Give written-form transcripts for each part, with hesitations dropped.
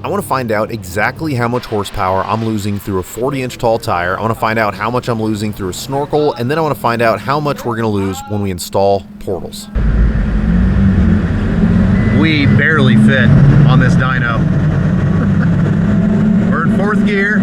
I want to find out exactly how much horsepower I'm losing through a 40-inch tall tire. I want to find out how much I'm losing through a snorkel, and then I want to find out how much we're going to lose when we install portals. We barely fit on this dyno. We're in 4th gear.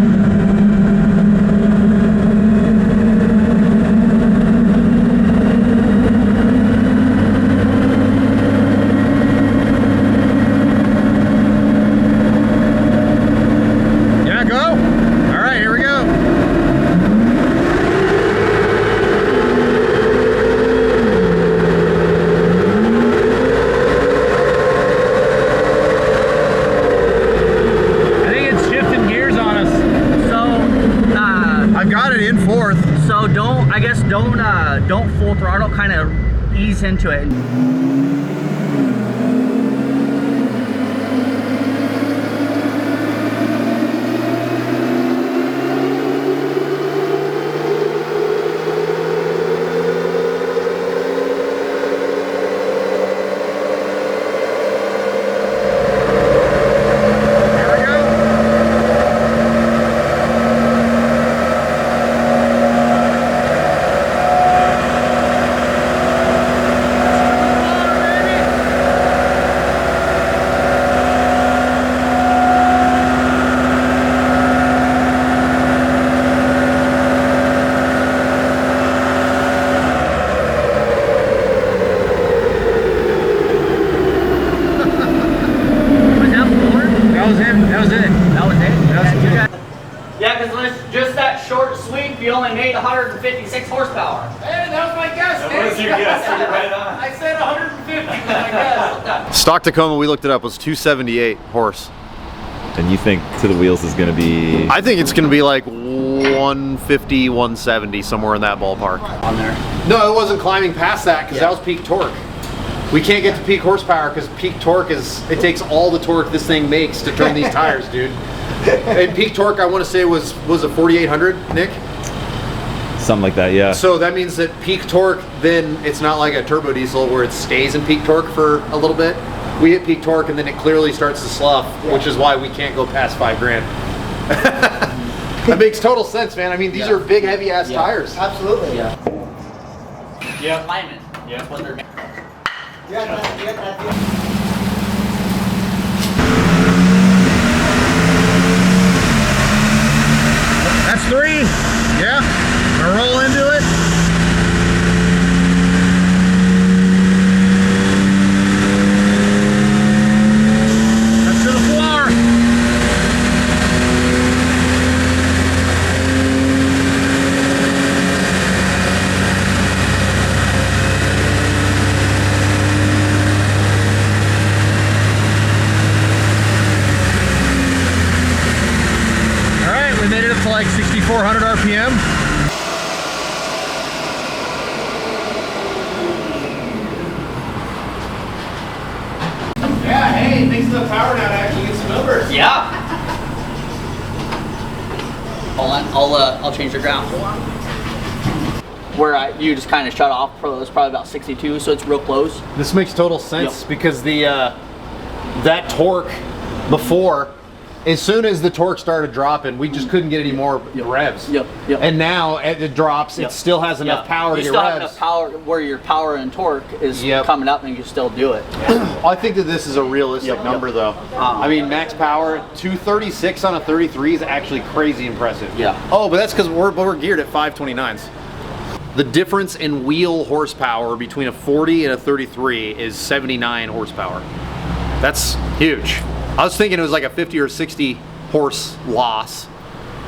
Don't full throttle, kind of ease into it. Just that short sweep, you only made 156 horsepower. Hey, that was my guess. That was your guess. You're right on. I said 150 was my guess. Stock Tacoma, we looked it up, was 278 horse. And you think To the Wheels is going to be? I think it's going to be like 150, 170, somewhere in that ballpark. On there. No, it wasn't climbing past that because that was peak torque. We can't get to peak horsepower because peak torque is, it takes all the torque this thing makes to turn these tires, dude. And peak torque, I want to say was a 4,800, Nick? Something like that, yeah. So that means that peak torque, then it's not like a turbo diesel where it stays in peak torque for a little bit. We hit peak torque and then it clearly starts to slough, which is why we can't go past $5 grand. That makes total sense, man. I mean, these are big, heavy-ass tires. Absolutely. Yeah. Yeah. Alignment. Yeah. That's what they're made. That's 3. Yeah. Gonna roll into it. That's to the floor. Made it up to like 6,400 RPM. Yeah, hey, thanks to the power now to actually get some numbers. Yeah. Hold on, I'll change the ground. Where you just kind of shut off, it's probably about 62, so it's real close. This makes total sense because the that torque before, as soon as the torque started dropping, we just couldn't get any more revs. And now as it drops, it still has enough power to get revs. You still have enough power where your power and torque is coming up, and you can still do it. I think that this is a realistic number, though. I mean, max power 236 on a 33 is actually crazy impressive. Oh, but that's because we're geared at 529s. The difference in wheel horsepower between a 40 and a 33 is 79 horsepower. That's huge. I was thinking it was like a 50 or 60 horse loss,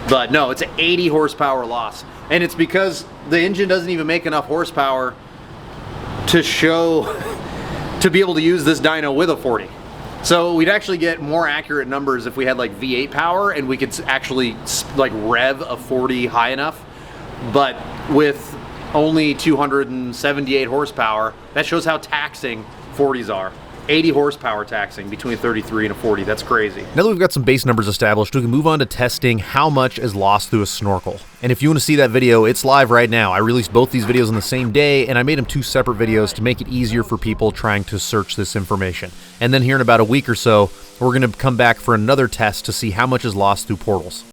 but no, it's an 80 horsepower loss. And it's because the engine doesn't even make enough horsepower to to be able to use this dyno with a 40. So we'd actually get more accurate numbers if we had like V8 power and we could actually like rev a 40 high enough. But with only 278 horsepower, that shows how taxing 40s are. 80 horsepower taxing between 33 and a 40. That's crazy. Now that we've got some base numbers established, we can move on to testing how much is lost through a snorkel. And if you want to see that video, it's live right now. I released both these videos on the same day, and I made them 2 separate videos to make it easier for people trying to search this information. And then here in about a week or so, we're going to come back for another test to see how much is lost through portals.